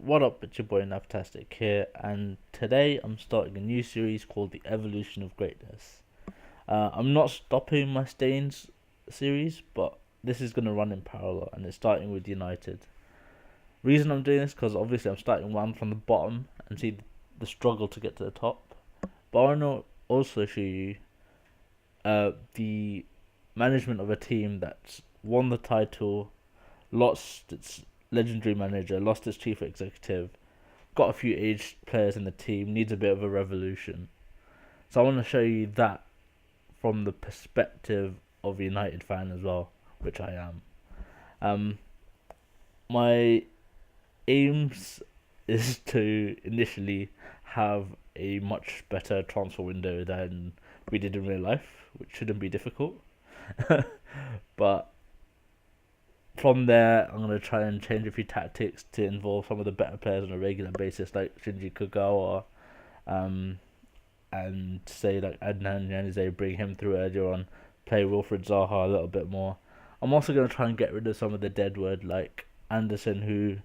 What up, it's your boy Navtastic here, and today I'm starting a new series called The Evolution of Greatness. I'm not stopping my Stains series, but this is going to run in parallel, and it's starting with United. Reason I'm doing this because obviously I'm starting one from the bottom and see the struggle to get to the top. But I want to also show you the management of a team that's won the title, lost its legendary manager, lost its chief executive, got a few aged players in the team, needs a bit of a revolution. So I want to show you that from the perspective of a United fan as well, which I am. My aims is to initially have a much better transfer window than we did in real life, which shouldn't be difficult. But from there, I'm going to try and change a few tactics to involve some of the better players on a regular basis, like Shinji Kagawa, and say like Adnan Januzaj, bring him through earlier on, play Wilfred Zaha a little bit more. I'm also going to try and get rid of some of the deadwood, like Anderson, who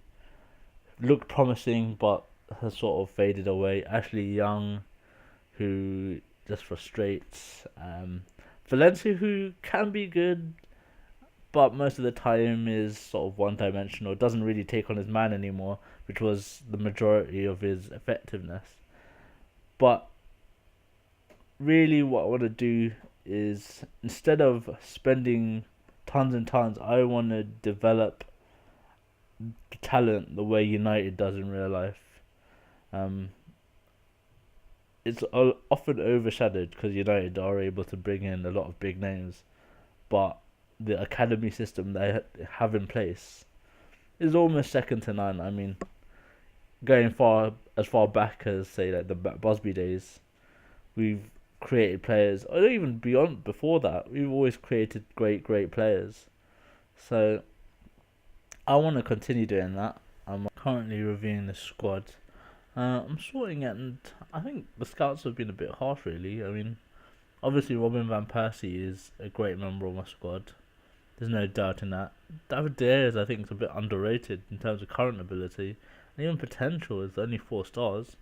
looked promising but has sort of faded away. Ashley Young, who just frustrates. Valencia, who can be good, but most of the time is sort of one-dimensional. Doesn't really take on his man anymore, which was the majority of his effectiveness. But really, what I want to do is, instead of spending tons and tons, I want to develop talent the way United does in real life. It's often overshadowed because United are able to bring in a lot of big names, but the academy system they have in place is almost second to none. I mean, going as far back as say like the Busby days, we've created players, or even beyond before that, we've always created great players. So I want to continue doing that. I'm currently reviewing the squad. I'm sorting it, and I think the scouts have been a bit harsh, really. I mean, obviously Robin van Persie is a great member of my squad. There's no doubt in that. David De Gea, I think, is a bit underrated in terms of current ability, and even potential is only 4 stars.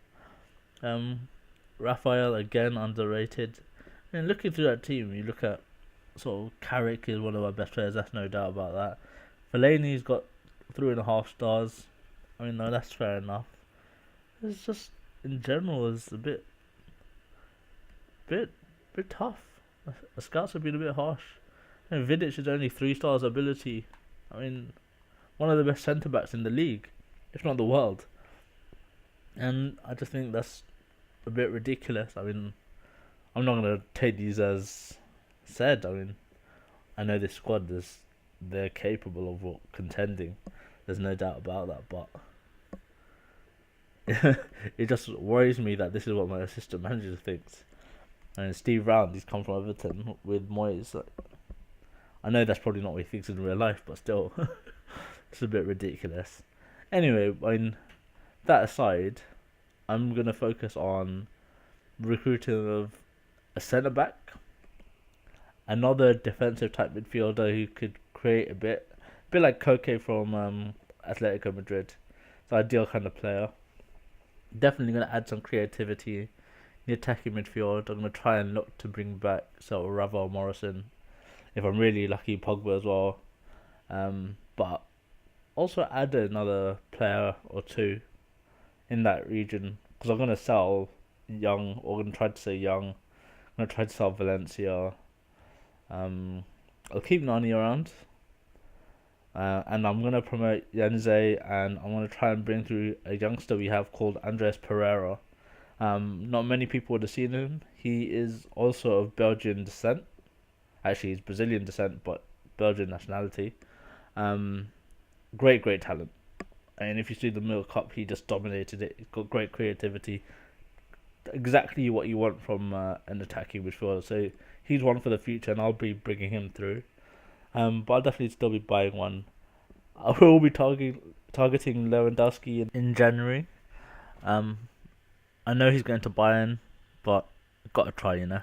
Raphael, again, underrated. And looking through that team, you look at sort of Carrick is one of our best players. That's no doubt about that. Fellaini's got 3.5 stars. I mean, no, that's fair enough. It's just in general is a bit tough. The scouts have been a bit harsh. And Vidic is only 3 stars ability. I mean, one of the best centre backs in the league, if not the world. And I just think that's a bit ridiculous. I mean, I'm not gonna take these as said. I mean, I know this squad is they're capable of contending. There's no doubt about that, but it just worries me that this is what my assistant manager thinks. And Steve Round, he's come from Everton with Moyes. Like, I know that's probably not what he thinks in real life, but still, it's a bit ridiculous. Anyway, I mean, that aside, I'm gonna focus on recruiting of a centre back, another defensive type midfielder who could create a bit like Koke from Atletico Madrid. It's an ideal kind of player. Definitely going to add some creativity in the attacking midfield. I'm going to try and look to bring back sort of Ravel Morrison. If I'm really lucky, Pogba as well. But also add another player or two in that region. Because I'm going to sell Young, or I'm going to try to say Young. I'm going to try to sell Valencia. I'll keep Nani around. And I'm going to promote Januzaj, and I'm going to try and bring through a youngster we have called Andres Pereira. Not many people would have seen him. He is also of Belgian descent. Actually, he's Brazilian descent, but Belgian nationality. Great talent. And if you see the Milk Cup, he just dominated it. He's got great creativity. Exactly what you want from an attacking midfielder. So he's one for the future, and I'll be bringing him through. But I'll definitely still be buying one. I will be targeting Lewandowski in January. I know he's going to Bayern, but gotta try, you know.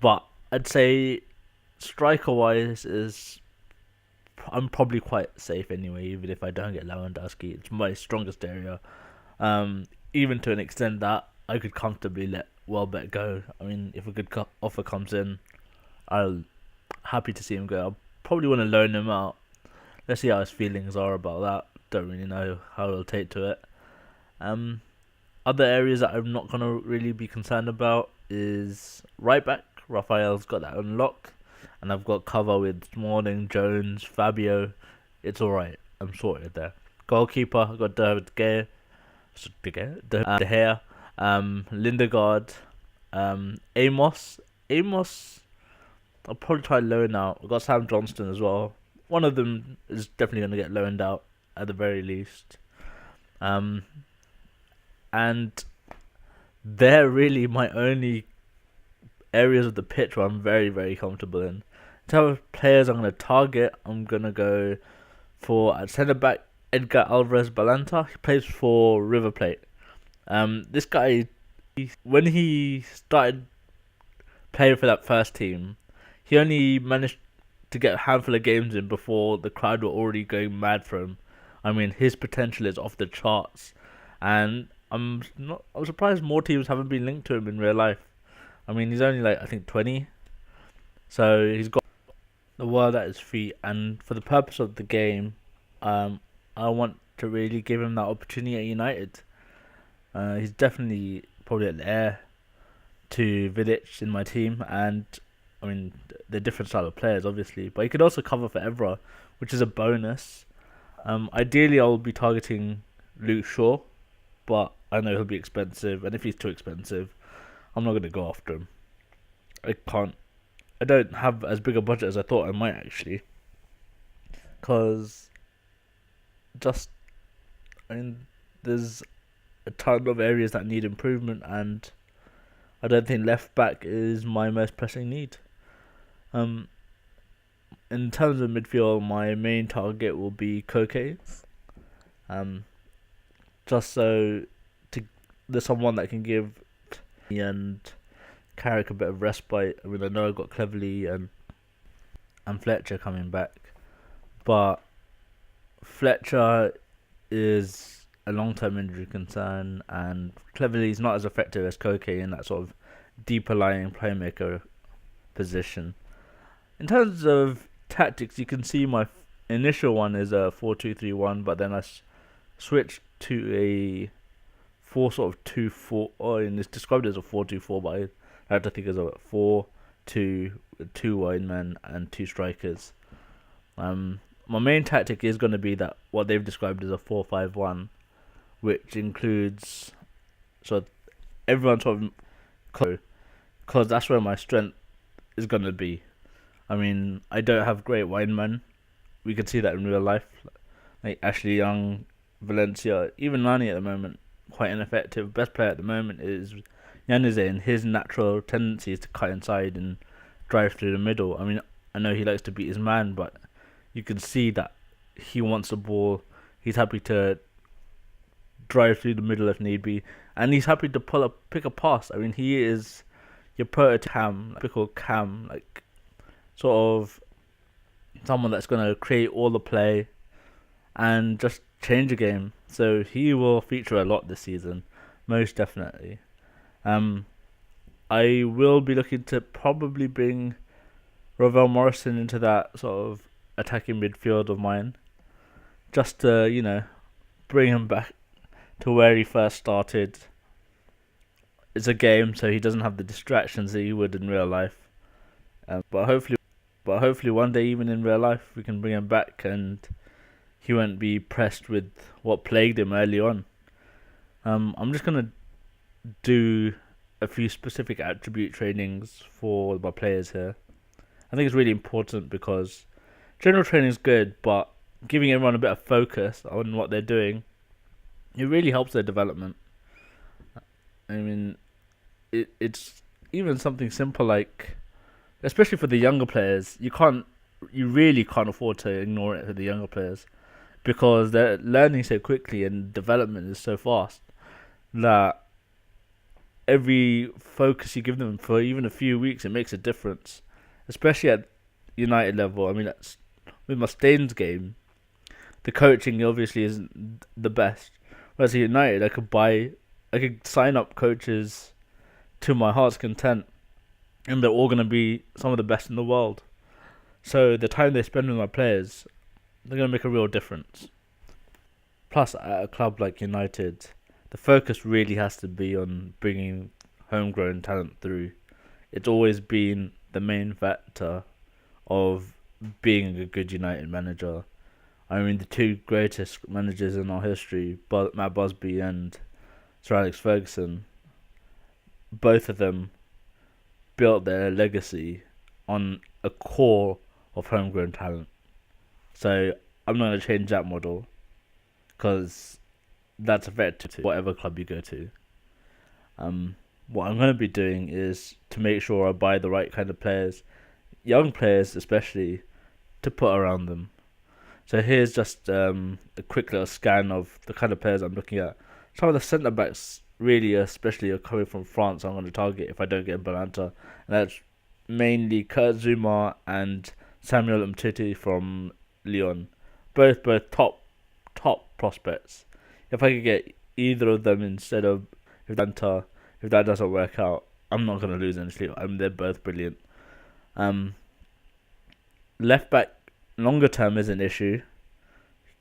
But I'd say striker wise is I'm probably quite safe anyway, even if I don't get Lewandowski. It's my strongest area. Even to an extent that I could comfortably let Welbeck go. I mean, if a good offer comes in, I'll happy to see him go. I'll probably want to loan him out. Let's see how his feelings are about that. Don't really know how he'll take to it. Um, Other areas that I'm not gonna really be concerned about is right back. Raphael's got that on lock, and I've got cover with Smalling, Jones, Fabio. It's all right. I'm sorted there. Goalkeeper, I've got David Gea, De Gea, Lindegaard, Amos. I'll probably try loan out. I've got Sam Johnston as well. One of them is definitely going to get loaned out at the very least. And they're really my only areas of the pitch where I'm very, very comfortable in. In terms of players I'm going to target, I'm going to go for at centre back Edgar Alvarez Balanta. He plays for River Plate. This guy, when he started playing for that first team, he only managed to get a handful of games in before the crowd were already going mad for him. I mean, his potential is off the charts, and I'm surprised more teams haven't been linked to him in real life. I mean, he's only I think 20, so he's got the world at his feet. And for the purpose of the game, I want to really give him that opportunity at United. He's definitely probably an heir to Vidic in my team, and I mean they're different style of players, obviously, but he could also cover for Evra, which is a bonus. Ideally, I'll be targeting Luke Shaw, but I know he'll be expensive, and if he's too expensive, I'm not going to go after him. I don't have as big a budget as I thought I might actually, because there's a ton of areas that need improvement, and I don't think left back is my most pressing need. In terms of midfield, my main target will be Koke. Just so there's someone that can give me and Carrick a bit of respite. I mean, I know I've got Cleverley and Fletcher coming back, but Fletcher is a long-term injury concern, and Cleverley is not as effective as Koke in that sort of deeper lying playmaker position. In terms of tactics, you can see my initial one is a 4-2-3-1, but then I switched to a 4-2-4, and it's described as a 4-2-4, but I like to think it's a 4-2 with 2 wide men and 2 strikers. My main tactic is going to be that what they've described as a 4-5-1, which includes everyone sort of, because that's where my strength is going to be. I mean, I don't have great wide men. We can see that in real life. Like Ashley Young, Valencia, even Nani at the moment, quite ineffective. Best player at the moment is Yannize, and his natural tendency is to cut inside and drive through the middle. I mean, I know he likes to beat his man, but you can see that he wants the ball. He's happy to drive through the middle if need be, and he's happy to pick a pass. I mean, he is your typical Cam, like sort of someone that's going to create all the play and just change the game. So he will feature a lot this season, most definitely. I will be looking to probably bring Ravel Morrison into that sort of attacking midfield of mine, just to, bring him back to where he first started. It's a game, so he doesn't have the distractions that he would in real life. But hopefully one day, even in real life, we can bring him back and he won't be pressed with what plagued him early on. I'm just going to do a few specific attribute trainings for my players here. I think it's really important because general training is good, but giving everyone a bit of focus on what they're doing, it really helps their development. I mean, it's even something simple like, especially for the younger players, you really can't afford to ignore it for the younger players, because they're learning so quickly and development is so fast that every focus you give them for even a few weeks, it makes a difference, especially at United level. I mean, that's with my Staines game, the coaching obviously isn't the best. Whereas at United, I could sign up coaches to my heart's content, and they're all gonna be some of the best in the world. So the time they spend with my players, they're gonna make a real difference. Plus, at a club like United, the focus really has to be on bringing homegrown talent through. It's always been the main factor of being a good United manager. I mean, the two greatest managers in our history, Matt Busby and Sir Alex Ferguson, both of them built their legacy on a core of homegrown talent. So I'm not going to change that model because that's effective to whatever club you go to. What I'm going to be doing is to make sure I buy the right kind of players, young players especially, to put around them. So here's just a quick little scan of the kind of players I'm looking at. Some of the centre backs, really, especially, are coming from France. I'm going to target if I don't get Balanta, and that's mainly Kurt Zouma and Samuel Umtiti from Lyon, both top prospects. If I could get either of them instead of Balanta, if that doesn't work out, I'm not going to lose any sleep. They're both brilliant. Left back longer term is an issue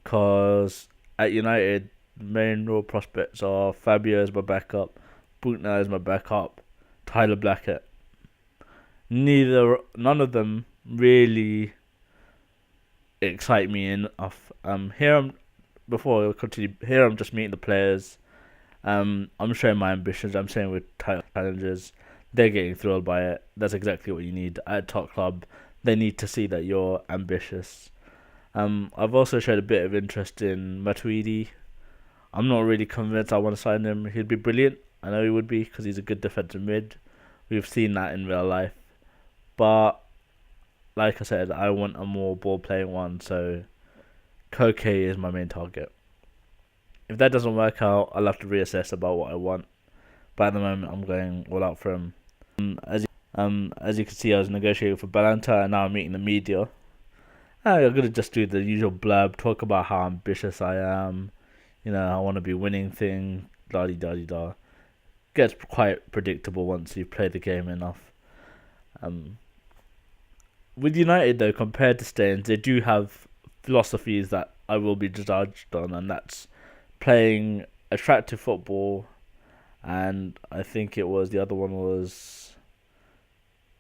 because at United, the main real prospects are Fabio as my backup, Buchner as my backup, Tyler Blackett. None of them really excite me enough. Before I continue, here I'm just meeting the players. I'm showing my ambitions. I'm saying with title challenges, they're getting thrilled by it. That's exactly what you need at a top club. They need to see that you're ambitious. I've also showed a bit of interest in Matuidi. I'm not really convinced I want to sign him. He'd be brilliant. I know he would be because he's a good defensive mid. We've seen that in real life. But, like I said, I want a more ball-playing one, so Koke is my main target. If that doesn't work out, I'll have to reassess about what I want. But at the moment, I'm going all out for him. As you can see, I was negotiating for Balanta, and now I'm meeting the media. I'm going to just do the usual blurb, talk about how ambitious I am. I want to be winning thing, da-di-da-di-da. Gets quite predictable once you play the game enough. With United, though, compared to Staines, they do have philosophies that I will be judged on, and that's playing attractive football, and I think the other one was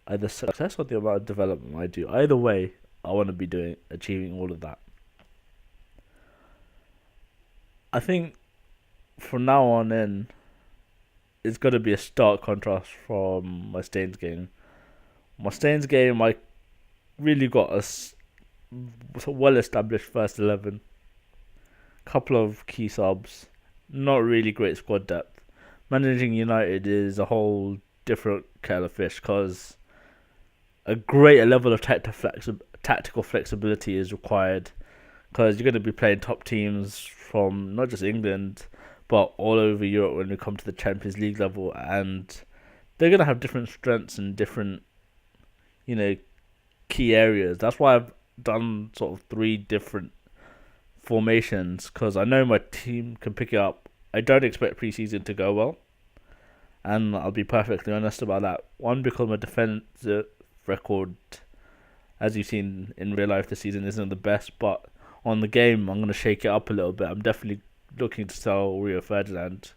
either success or the amount of development I do. Either way, I want to be achieving all of that. I think from now on in, it's got to be a stark contrast from my Staines game. My Staines game, I really got a well-established first 11. Couple of key subs. Not really great squad depth. Managing United is a whole different kettle of fish because a greater level of tactical flexibility is required because you're going to be playing top teams from not just England but all over Europe when we come to the Champions League level, and they're going to have different strengths and different key areas. That's why I've done sort of 3 different formations because I know my team can pick it up. I don't expect preseason to go well, and I'll be perfectly honest about that. One, because my defensive record, as you've seen in real life this season, isn't the best, but on the game I'm going to shake it up a little bit. I'm definitely looking to sell Rio Ferdinand.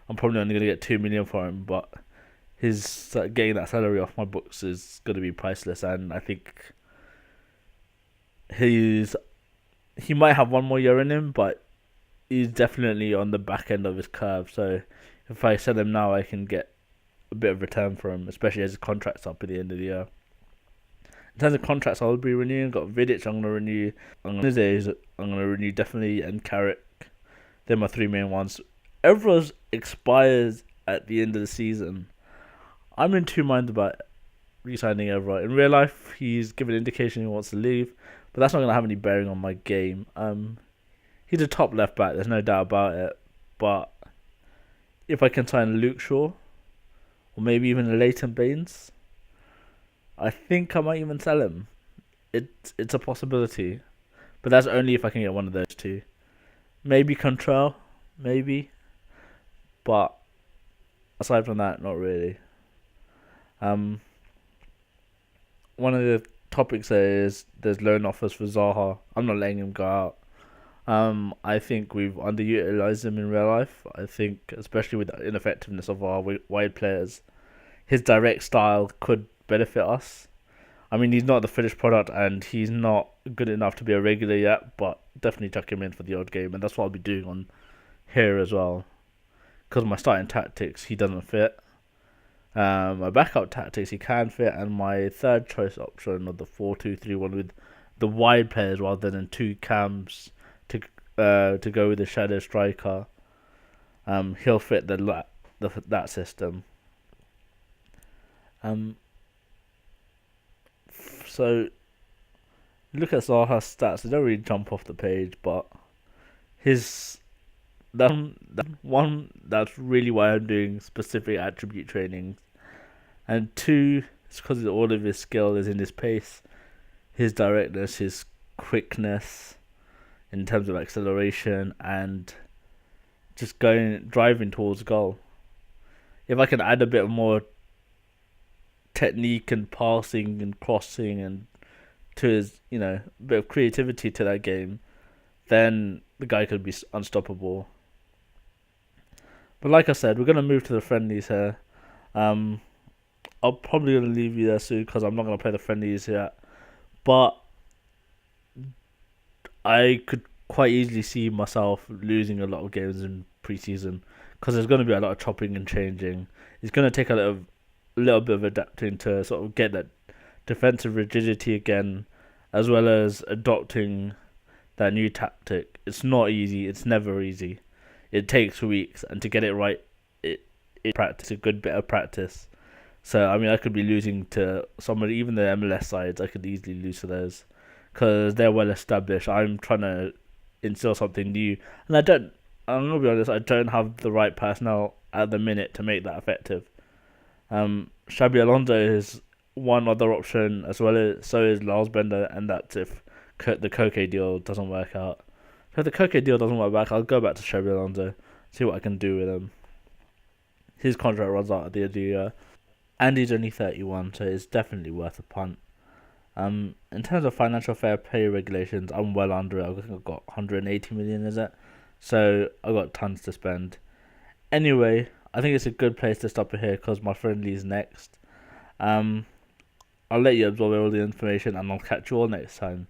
I'm probably only going to get 2 million for him, but his getting that salary off my books is going to be priceless, and I think he might have one more year in him, but he's definitely on the back end of his curve. So if I sell him now, I can get a bit of return for him, especially as his contract's up at the end of the year. In terms of contracts, I'll be renewing. Got Vidic, I'm going to renew. I'm going to renew definitely, and Carrick. They're my 3 main ones. Evra's expires at the end of the season. I'm in 2 minds about re-signing Evra. In real life, he's given indication he wants to leave, but that's not going to have any bearing on my game. He's a top left back, there's no doubt about it. But if I can sign Luke Shaw, or maybe even Leighton Baines, I think I might even sell him. It's a possibility. But that's only if I can get one of those two. Maybe Control, maybe. But aside from that, not really. Um, One of the topics there is there's loan offers for Zaha. I'm not letting him go out. I think we've underutilized him in real life. I think, especially with the ineffectiveness of our wide players, his direct style could benefit us. I mean, he's not the finished product, and he's not good enough to be a regular yet. But definitely chuck him in for the odd game, and that's what I'll be doing on here as well. Because my starting tactics, he doesn't fit. My backup tactics, he can fit, and my third choice option of the 4-2-3-1 with the wide players rather than two cams to go with the shadow striker. He'll fit that system. So look at Zaha's stats. They don't really jump off the page, but his that one that's really why I'm doing specific attribute training, and two, it's because all of his skill is in his pace, his directness, his quickness in terms of acceleration, and just driving towards goal. If I can add a bit more technique and passing and crossing and to his, a bit of creativity to that game, then the guy could be unstoppable. But like I said, we're going to move to the friendlies here. I'm probably going to leave you there soon because I'm not going to play the friendlies yet. But I could quite easily see myself losing a lot of games in pre-season because there's going to be a lot of chopping and changing. It's going to take a little bit of adapting to sort of get that defensive rigidity again, as well as adopting that new tactic. It's not easy. It's never easy. It takes weeks, and to get it right, it practice a good bit of practice. So I mean, I could be losing to somebody, even the MLS sides. I could easily lose to those because they're well established. I'm trying to instill something new, and I'm gonna be honest. I don't have the right personnel at the minute to make that effective. Xabi Alonso is one other option, as well as so is Lars Bender, and that's if the Koke deal doesn't work out. So if the Koke deal doesn't work back, I'll go back to Xabi Alonso, see what I can do with him. His contract runs out at the end of the year, and he's only 31, so it's definitely worth a punt. In terms of financial fair play regulations, I'm well under it. I think I've got 180 million, is it? So I've got tons to spend. Anyway, I think it's a good place to stop it here because my friendly's next. I'll let you absorb all the information, and I'll catch you all next time.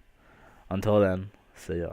Until then, see ya.